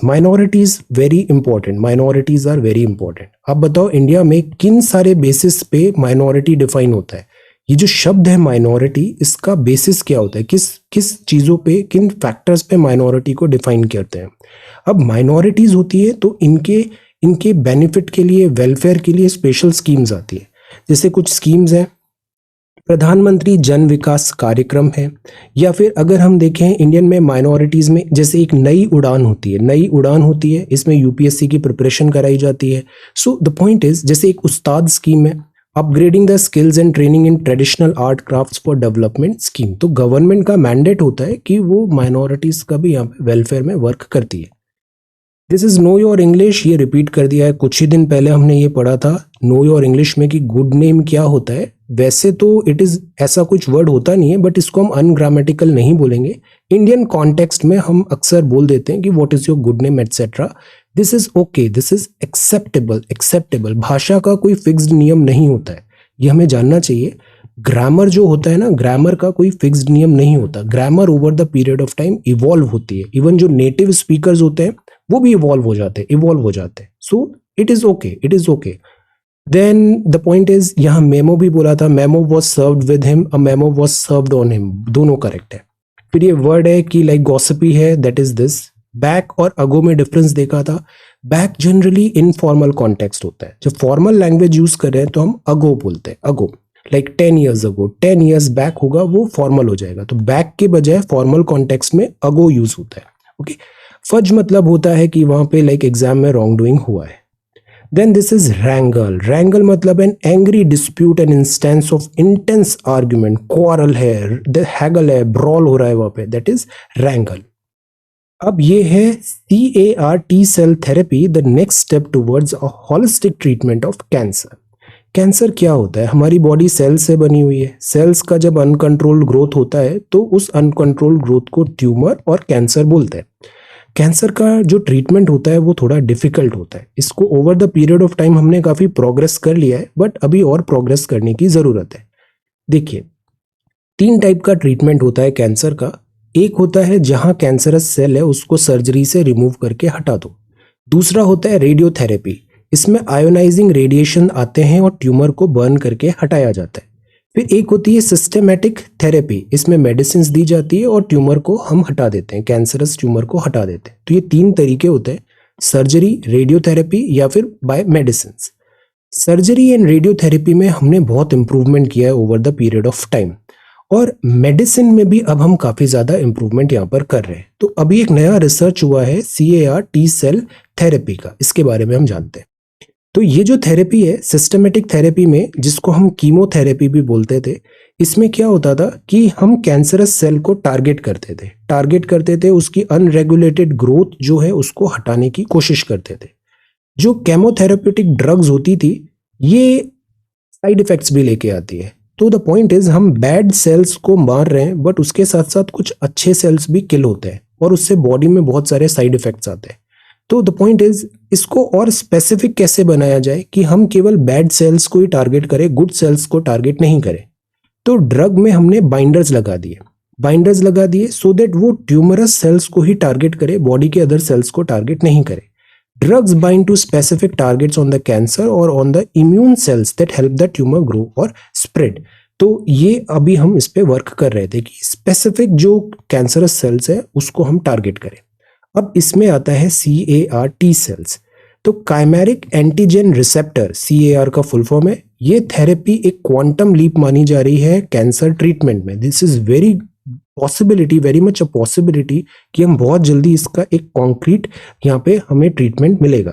आर वेरी इंपॉर्टेंट। आप बताओ इंडिया में किन सारे बेसिस पे माइनॉरिटी डिफाइन होता है? ये जो शब्द है माइनॉरिटी, इसका बेसिस क्या होता है? किस चीज़ों पे, किन फैक्टर्स पे माइनॉरिटी को डिफाइन करते हैं? अब माइनॉरिटीज होती है तो इनके बेनिफिट के लिए, वेलफेयर के लिए स्पेशल स्कीम्स आती है। जैसे कुछ स्कीम्स हैं, प्रधानमंत्री जन विकास कार्यक्रम है, या फिर अगर हम देखें इंडियन में माइनॉरिटीज़ में जैसे एक नई उड़ान होती है, इसमें यूपीएससी की प्रिपरेशन कराई जाती है। सो द पॉइंट इज, जैसे एक उस्ताद स्कीम है, upgrading the skills and training in traditional art crafts for development scheme. तो गवर्नमेंट का मैंडेट होता है कि वो माइनॉरिटीज़ का भी यहाँ पे वेलफेयर में वर्क करती है। This is know your English, ये रिपीट कर दिया है, कुछ ही दिन पहले हमने ये पढ़ा था नो योर इंग्लिश में कि गुड नेम क्या होता है। वैसे तो इट इज ऐसा कुछ वर्ड होता नहीं है, बट इसको हम अनग्रामेटिकल नहीं बोलेंगे। इंडियन कॉन्टेक्स्ट में हम अक्सर बोल देते हैं कि what is your good name etcetera. This is okay, this is acceptable. भाषा का कोई फिक्स्ड नियम नहीं होता है, ये हमें जानना चाहिए। ग्रामर जो होता है ना, ग्रामर का कोई फिक्स्ड नियम नहीं होता। Grammar over the period of time evolve होती है। इवन जो नेटिव स्पीकर्स होते हैं वो भी इवॉल्व हो जाते हैं। So it is okay. Then the point is, यहाँ मेमो भी बोला था, memo was served with him, a memo was served on him, दोनों करेक्ट है। फिर ये वर्ड है कि लाइक गॉसिपी है, दैट इज दिस। बैक और अगो में डिफरेंस देखा था। बैक जनरली इनफॉर्मल कॉन्टेक्स्ट होता है, जब फॉर्मल लैंग्वेज यूज कर रहे हैं तो हम अगो बोलते हैं। Ago like 10 years ago, 10 years back होगा, वो फॉर्मल हो जाएगा। तो बैक के बजाय फॉर्मल कॉन्टेक्स्ट में अगो यूज होता है। ओके, फज मतलब होता है कि वहां पे लाइक एग्जाम में रॉन्ग डूइंग हुआ है। देन दिस इज रैंगल मतलब an angry dispute, an instance of intense argument, quarrel है, हैगल है, ब्रॉल हो रहा है वहां पे, दैट इज रैंगल। अब ये है CAR T cell therapy, the next step towards a holistic treatment of cancer. Cancer क्या होता है? हमारी बॉडी सेल से बनी हुई है। सेल्स का जब अनकंट्रोल्ड ग्रोथ होता है तो उस अनकंट्रोल्ड ग्रोथ को ट्यूमर और कैंसर बोलते हैं। कैंसर का जो ट्रीटमेंट होता है वो थोड़ा डिफिकल्ट होता है। इसको over the period of time हमने काफ़ी प्रोग्रेस कर लिया है, बट अभी और प्रोग्रेस करने की ज़रूरत है। देखिए, 3 टाइप का ट्रीटमेंट होता है कैंसर का। एक होता है जहां कैंसरस सेल है उसको सर्जरी से रिमूव करके हटा दो। दूसरा होता है रेडियोथेरेपी, इसमें आयोनाइजिंग रेडिएशन आते हैं और ट्यूमर को बर्न करके हटाया जाता है। फिर एक होती है सिस्टेमेटिक थेरेपी, इसमें मेडिसिन दी जाती है और ट्यूमर को हम हटा देते हैं, कैंसरस ट्यूमर को हटा देते हैं। तो ये 3 तरीके होते हैं, सर्जरी, रेडियोथेरेपी या फिर by medicine. Surgery and radiotherapy में हमने बहुत इंप्रूवमेंट किया है over the period of time, और मेडिसिन में भी अब हम काफ़ी ज़्यादा इंप्रूवमेंट यहाँ पर कर रहे हैं। तो अभी एक नया रिसर्च हुआ है CAR T सेल थेरेपी का, इसके बारे में हम जानते हैं। तो ये जो थेरेपी है सिस्टमेटिक थेरेपी में, जिसको हम कीमोथेरेपी भी बोलते थे, इसमें क्या होता था कि हम कैंसरस सेल को टारगेट करते थे, उसकी अनरेगुलेटेड ग्रोथ जो है उसको हटाने की कोशिश करते थे। जो केमोथेरेप्यूटिक ड्रग्स होती थी ये साइड इफेक्ट्स भी लेके आती है। तो द पॉइंट इज हम बैड सेल्स को मार रहे हैं बट उसके साथ साथ कुछ अच्छे सेल्स भी किल होते हैं और उससे बॉडी में बहुत सारे साइड इफेक्ट्स आते हैं। तो द पॉइंट इज इसको और स्पेसिफिक कैसे बनाया जाए कि हम केवल बैड सेल्स को ही टारगेट करें, गुड सेल्स को टारगेट नहीं करें। तो ड्रग में हमने बाइंडर्स लगा दिए सो दैट वो ट्यूमरस सेल्स को ही टारगेट करे, बॉडी के अदर सेल्स को टारगेट नहीं करे। Drugs bind to specific targets on the cancer or on the immune cells that help the tumor grow or spread. तो ये अभी हम इस पे वर्क कर रहे थे कि स्पेसिफिक जो कैंसरस सेल्स है उसको हम टारगेट करें। अब इसमें आता है CAR T सेल्स। तो काइमेरिक एंटीजन रिसेप्टर CAR का फुल फॉर्म है। ये थेरेपी एक क्वांटम लीप मानी जा रही है कैंसर ट्रीटमेंट में। This is very much a possibility कि हम बहुत जल्दी इसका एक कॉन्क्रीट यहाँ पे हमें ट्रीटमेंट मिलेगा।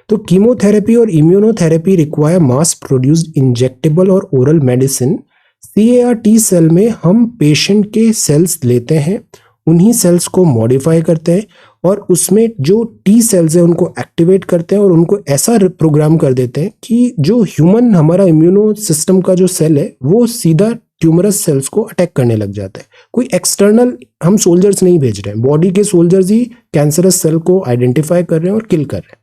तो कीमोथेरेपी और immunotherapy require mass produced injectable और oral medicine. CAR T cell में हम पेशेंट के सेल्स लेते हैं, उन्हीं सेल्स को मॉडिफाई करते हैं और उसमें जो T सेल्स है उनको एक्टिवेट करते हैं और उनको ऐसा प्रोग्राम कर देते हैं कि जो ह्यूमन हमारा इम्यूनो सिस्टम का जो सेल है वो सीधा ट्यूमरस सेल्स को अटैक करने लग जाता है। कोई एक्सटर्नल हम सोल्जर्स नहीं भेज रहे हैं, बॉडी के सोल्जर्स ही कैंसरस सेल को आइडेंटिफाई कर रहे हैं और किल कर रहे हैं।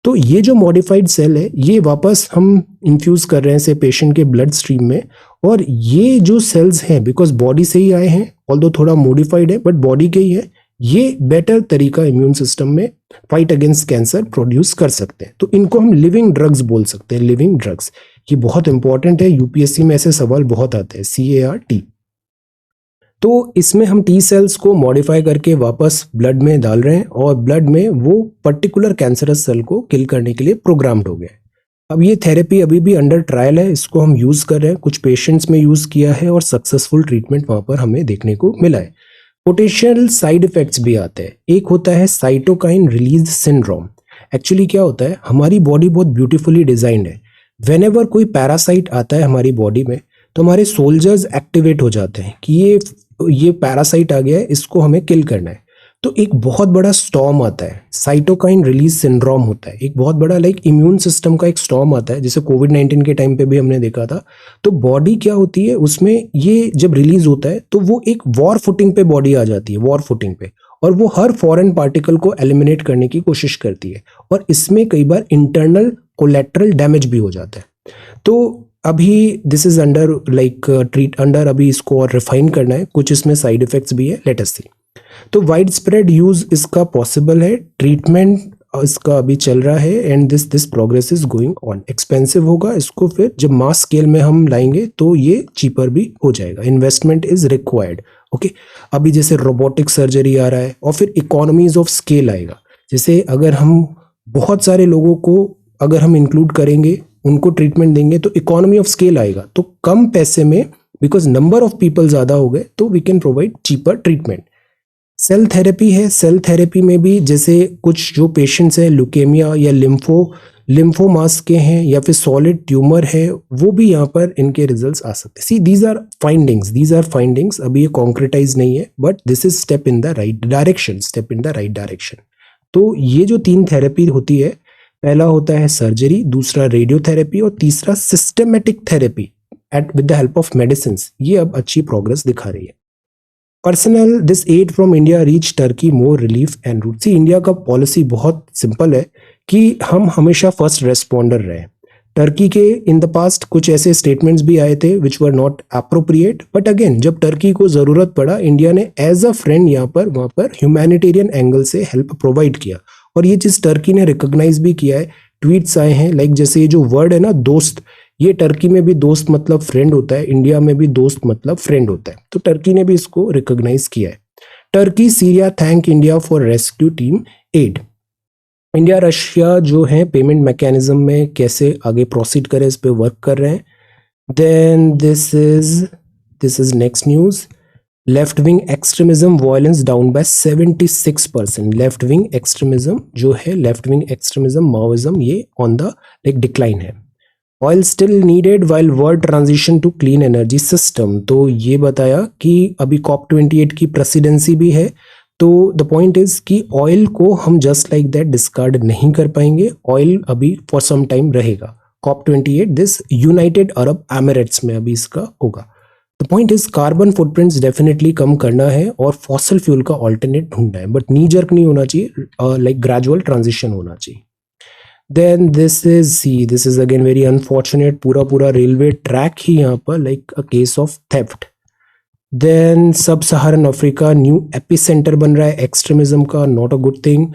तो ये जो मॉडिफाइड सेल है ये वापस हम इंफ्यूज कर रहे हैं से पेशेंट के ब्लड स्ट्रीम में, और ये जो सेल्स हैं बिकॉज बॉडी से ही आए हैं, ऑल्दो थोड़ा मॉडिफाइड है बट बॉडी के ही है, ये बेटर तरीका इम्यून सिस्टम में फाइट अगेंस्ट कैंसर प्रोड्यूस कर सकते हैं। तो इनको हम लिविंग ड्रग्स बोल सकते हैं, लिविंग ड्रग्स। ये बहुत इंपॉर्टेंट है, यूपीएससी में ऐसे सवाल बहुत आते हैं। CAR T, तो इसमें हम T सेल्स को मॉडिफाई करके वापस ब्लड में डाल रहे हैं और ब्लड में वो पर्टिकुलर कैंसरस सेल को किल करने के लिए प्रोग्राम्ड हो गया है। अब ये थेरेपी अभी भी अंडर ट्रायल है, इसको हम यूज कर रहे हैं, कुछ पेशेंट्स में यूज किया है और सक्सेसफुल ट्रीटमेंट वहां पर हमें देखने को मिला है। पोटेंशियल साइड इफेक्ट्स भी आते हैं। एक होता है साइटोकाइन रिलीज सिंड्रोम। एक्चुअली क्या होता है, हमारी बॉडी बहुत ब्यूटीफुली डिजाइंड है। वेनेवर कोई पैरासाइट आता है हमारी बॉडी में तो हमारे सोल्जर्स एक्टिवेट हो जाते हैं कि ये पैरासाइट आ गया है, इसको हमें किल करना है। तो एक बहुत बड़ा स्टॉर्म आता है, साइटोकाइन रिलीज सिंड्रोम होता है, एक बहुत बड़ा लाइक इम्यून सिस्टम का एक स्टॉर्म आता है, जैसे कोविड-19 के टाइम पे भी हमने देखा था। तो बॉडी क्या होती है उसमें, ये जब रिलीज होता है तो वो एक वॉर फुटिंग पे बॉडी आ जाती है, वॉर फुटिंग पे, और वो हर फॉरेन पार्टिकल को एलिमिनेट करने की कोशिश करती है और इसमें कई बार इंटरनल कोलेट्रल डैमेज भी हो जाता है। तो अभी दिस इज अंडर अभी इसको और रिफाइन करना है, कुछ इसमें साइड इफेक्ट्स भी है, लेट अस सी। तो वाइड स्प्रेड यूज इसका पॉसिबल है, ट्रीटमेंट इसका अभी चल रहा है and this progress is going on. Expensive होगा, इसको फिर जब मास स्केल में हम लाएंगे तो ये चीपर भी हो जाएगा। Investment is required. ओके, अभी जैसे रोबोटिक सर्जरी आ रहा है और फिर इकोनॉमीज ऑफ स्केल आएगा। जैसे अगर हम बहुत सारे लोगों को अगर हम इंक्लूड करेंगे, उनको ट्रीटमेंट देंगे तो इकोनॉमी ऑफ स्केल आएगा, तो कम पैसे में, बिकॉज नंबर ऑफ पीपल ज्यादा हो गए, तो we can provide cheaper treatment. Cell therapy है, सेल थेरेपी में भी जैसे कुछ जो पेशेंट्स हैं ल्यूकेमिया या लिम्फोमास के हैं या फिर सॉलिड ट्यूमर है, वो भी यहाँ पर इनके रिजल्ट्स आ सकते हैं। सी दीज आर फाइंडिंग्स, अभी ये कॉन्क्रिटाइज नहीं है but this is step in the right direction. तो ये जो 3 थेरेपी होती है, पहला होता है सर्जरी, दूसरा रेडियोथेरेपी और तीसरा systematic therapy with the help of medicine. ये अब अच्छी प्रोग्रेस दिखा रही है। Personal this aid from India reach Turkey more relief and route. See India का पॉलिसी बहुत सिंपल है कि हम हमेशा फर्स्ट रेस्पॉन्डर रहे। टर्की के इन द पास्ट कुछ ऐसे स्टेटमेंट्स भी आए थे which were not appropriate, but again जब टर्की को जरूरत पड़ा, इंडिया ने एज अ फ्रेंड वहां पर ह्यूमैनिटेरियन एंगल से हेल्प प्रोवाइड किया और ये चीज टर्की ने रिकॉग्नाइज भी किया है। ट्वीट्स आए हैं लाइक जैसे ये जो वर्ड है ना दोस्त, ये टर्की में भी दोस्त मतलब फ्रेंड होता है, इंडिया में भी दोस्त मतलब फ्रेंड होता है, तो टर्की ने भी इसको रिकॉग्नाइज किया है। Turkey Syria thank India for rescue team aid. India Russia जो है पेमेंट मैकेनिज्म में कैसे आगे प्रोसीड करें, इस पे वर्क कर रहे हैं। Then this is next news. Left wing extremism violence down by 76%। Left wing extremism जो है, लेफ्ट विंग एक्सट्रीमिज्म माओइज्म, ये ऑन द डिक्लाइन है। Oil still needed while world transition to clean energy system. तो ये बताया कि अभी corp 28 की प्रेसिडेंसी भी है, तो द पॉइंट इज कि ऑयल को हम जस्ट लाइक दैट डिस्कार्ड नहीं कर पाएंगे, ऑयल अभी फॉर सम टाइम रहेगा। COP 28 this United Arab Emirates में अभी इसका होगा। The point is carbon footprints definitely कम करना है और फॉसिल फ्यूल का ऑल्टरनेट ढूंढना है, बट नी जर्क नहीं होना चाहिए, लाइक ग्रेजुअल ट्रांजिशन होना चाहिए। Then this is again very unfortunate, पूरा रेलवे ट्रैक ही यहाँ पर like a case of theft. Then सब सहारन अफ्रीका न्यू एपिसेंटर बन रहा है एक्सट्रीमिज्म का, not a good thing.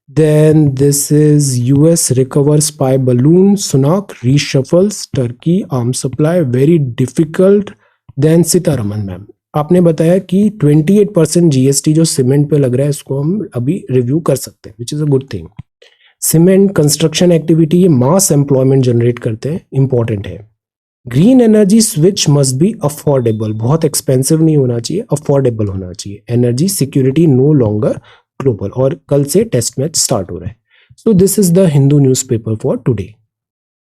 Then this is US recovers spy balloon, Sunak reshuffles Turkey arms supply, very difficult. Then Sitharaman ma'am आपने बताया कि 28% जीएसटी जो cement पे लग रहा है इसको हम अभी रिव्यू कर सकते हैं, which is a good thing. Cement construction activity ये मास एम्प्लॉयमेंट जनरेट करते हैं, इंपॉर्टेंट है. Green energy switch must be affordable, बहुत एक्सपेंसिव नहीं होना चाहिए, अफोर्डेबल होना चाहिए. Energy security no longer global, और कल से टेस्ट मैच स्टार्ट हो रहा है. So this is the Hindu newspaper for today.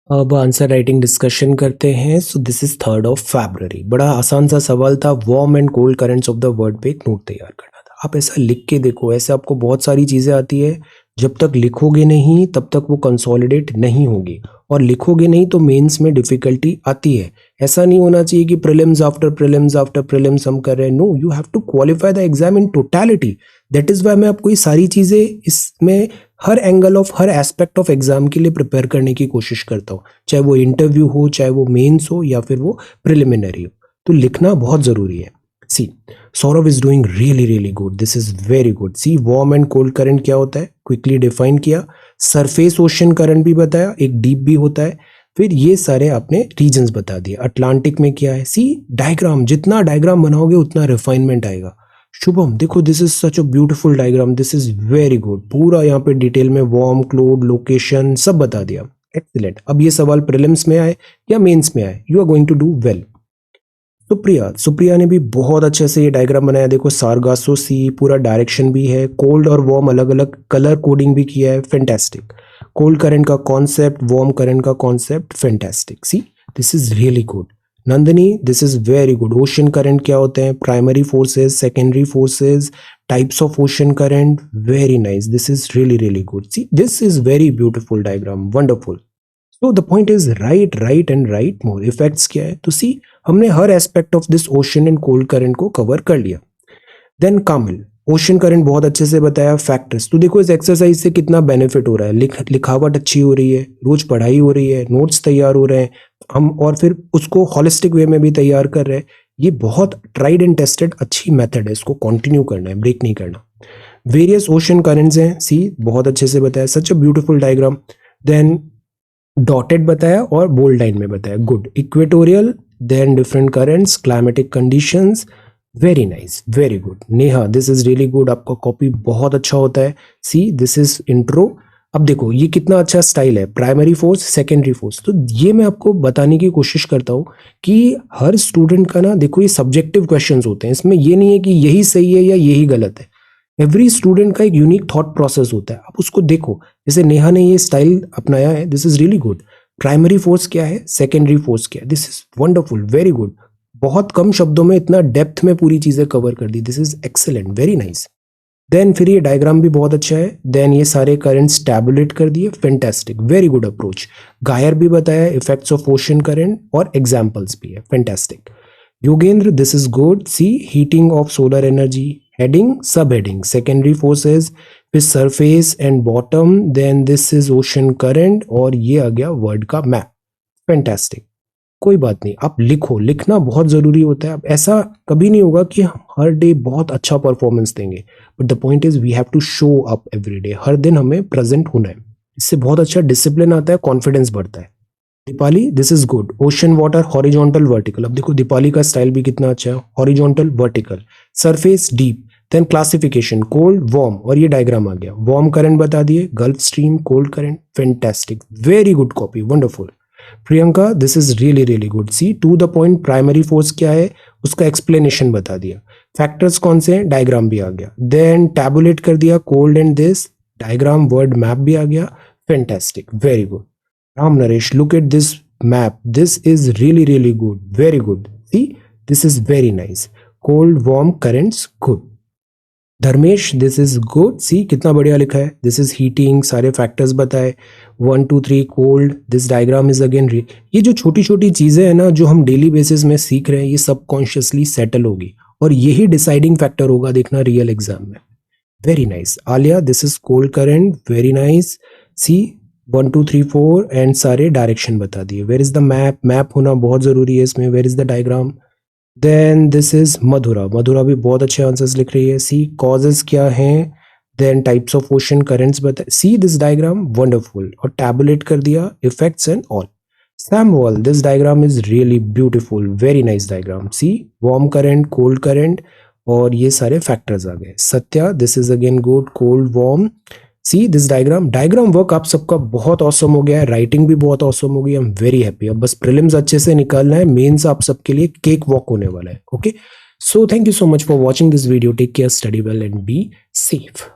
अब आंसर राइटिंग डिस्कशन करते हैं. So this is 3rd of February. बड़ा आसान सा सवाल था, warm and cold currents of the word पे एक नोट तैयार करना था. आप ऐसा लिख के देखो, ऐसे आपको बहुत सारी चीजें आती है, जब तक लिखोगे नहीं तब तक वो कंसोलिडेट नहीं होगी, और लिखोगे नहीं तो मेंस में डिफिकल्टी आती है. ऐसा नहीं होना चाहिए कि प्रीलिम्स आफ्टर प्रीलिम्स हम कर रहे हैं. No, you have to qualify the exam in totality. That is why मैं आपको ये सारी चीजें इसमें हर एंगल ऑफ हर एस्पेक्ट ऑफ एग्जाम के लिए प्रिपेयर करने की कोशिश करता हूँ, चाहे वो इंटरव्यू हो, चाहे वो मेंस हो, या फिर वो प्रिलिमिनरी हो. तो लिखना बहुत जरूरी है. See Saurabh is doing really good, this is very good. See warm and cold current क्या होता है, क्विकली डिफाइन किया. सरफेस ओशन करंट भी बताया, एक डीप भी होता है. फिर ये सारे आपने रीजन्स बता दिए. अटलांटिक में क्या है, सी डायग्राम, जितना डायग्राम बनाओगे उतना रिफाइनमेंट आएगा. शुभम देखो, this is such a beautiful diagram, this is very good. पूरा यहाँ पे डिटेल में वार्म, कोल्ड, लोकेशन सब बता दिया. एक्सीलेंट. अब ये सवाल प्रीलिम्स में आए या मेंस में आए, you are going to do well. Supriya ने भी बहुत अच्छे से ये डायग्राम बनाया. देखो सारगासो सी, पूरा डायरेक्शन भी है, कोल्ड और वार्म अलग अलग कलर कोडिंग भी किया है, फैंटास्टिक. कोल्ड करंट का कॉन्सेप्ट, वार्म करंट का concept, fantastic. See this is really good. Nandini this is very good. Ocean current क्या होते हैं, primary forces, secondary forces, types of ocean current, very nice. This is really good. See this is very beautiful diagram, wonderful. So the point is write and write more. Effects क्या है, तो see हमने हर aspect of this ocean and cold current को cover कर लिया. Then कामिल, ocean current बहुत अच्छे से बताया. फैक्टर्स, तो देखो इस एक्सरसाइज से कितना बेनिफिट हो रहा है. लिखावट अच्छी हो रही है, रोज पढ़ाई हो रही है, नोट्स तैयार हो रहे हैं हम, और फिर उसको हॉलिस्टिक वे में भी तैयार कर रहे हैं. ये बहुत ट्राइड एंड टेस्टेड अच्छी मेथड है, इसको कंटिन्यू करना है, ब्रेक नहीं करना. वेरियस ओशन करंट्स हैं, सी बहुत अच्छे से बताया, such a beautiful diagram. Then dotted बताया और बोल्ड लाइन में बताया, good. Equatorial, then different currents, climatic conditions, very nice, very good. Neha this is really good, आपका कॉपी बहुत अच्छा होता है. See this is intro. अब देखो ये कितना अच्छा स्टाइल है, प्राइमरी फोर्स, सेकेंडरी फोर्स. तो ये मैं आपको बताने की कोशिश करता हूँ कि हर स्टूडेंट का ना, देखो ये सब्जेक्टिव क्वेश्चंस होते हैं, इसमें ये नहीं है कि यही सही है या यही गलत है. एवरी स्टूडेंट का एक यूनिक थॉट प्रोसेस होता है, आप उसको देखो. जैसे नेहा ने ये स्टाइल अपनाया है, this is really good. Primary force क्या है, सेकेंडरी फोर्स क्या है, this is wonderful, very good. बहुत कम शब्दों में इतना डेप्थ में पूरी चीजें कवर कर दी, this is excellent, very nice. Then फिर ये डायग्राम भी बहुत अच्छा है. देन ये सारे करंट्स टैबुलेट कर दिए, फैंटास्टिक, वेरी गुड अप्रोच. गायर भी बताया, इफेक्ट्स ऑफ ओशन करंट, और एग्जाम्पल्स भी है, fantastic. Yogendra this is good. Sea heating of solar energy, heading, sub heading, secondary forces, फिर surface and bottom, then this is ocean current, और ये आ गया वर्ड का मैप, फैंटास्टिक. कोई बात नहीं, आप लिखो, लिखना बहुत जरूरी होता है. अब ऐसा कभी नहीं होगा कि हम हर डे बहुत अच्छा परफॉर्मेंस देंगे, but the point is we have to show up every day. हर दिन हमें प्रेजेंट होना है, इससे बहुत अच्छा डिसिप्लिन आता है, कॉन्फिडेंस बढ़ता है. Deepali this is good. Ocean water, horizontal, vertical. अब देखो दीपाली का स्टाइल भी कितना अच्छा है, horizontal, vertical, surface, deep, then classification, cold, warm, और ये डायग्राम आ गया. वार्म करंट बता दिए, Gulf Stream, cold current, fantastic, very good copy, wonderful. Priyanka this is really good. See to the point, primary force क्या है उसका एक्सप्लेनेशन बता दिया. फैक्टर्स कौन से हैं, डायग्राम भी आ गया. देन टैबुलेट कर दिया, cold and this, diagram, word map भी आ गया, fantastic, very good. Ram Naresh, look at this map. This is really good, very good. See, this is very nice. Cold, warm, currents, good. Dharmesh, this is good. See कितना बढ़िया लिखा है. This is heating, सारे factors बताए. 1 2 3 cold. This diagram is again. ये जो छोटी छोटी चीजें हैं ना जो हम डेली बेसिस में सीख रहे हैं, ये सबकॉन्शियसली सेटल होगी और यही डिसाइडिंग फैक्टर होगा देखना रियल एग्जाम में. Very nice. Aliya, this is cold current. Very nice. See 1 2 3 4 and सारे डायरेक्शन बता दिए. Where is the map. Map होना बहुत जरूरी है इसमें. Where is the diagram. Then this is Madhura. Madhura भी बहुत अच्छे आंसर्स लिख रही है. सी कॉजेस क्या हैं. Then types of ocean currents बता. See this diagram wonderful. और टैबुलेट कर दिया effects and all. Samuel, this diagram is really beautiful. Very nice diagram. See warm current, cold current और ये सारे फैक्टर्स आ गए. Satya, this is again good. Cold, warm. See this diagram work आप सबका बहुत ऑसम हो गया है. राइटिंग भी बहुत ऑसम हो गई. I am very happy. अब बस प्रीलिम्स अच्छे से निकालना है. मेंस आप सबके लिए केक वॉक होने वाला है. Okay, so thank you so much for watching this video. Take care, study well and be safe.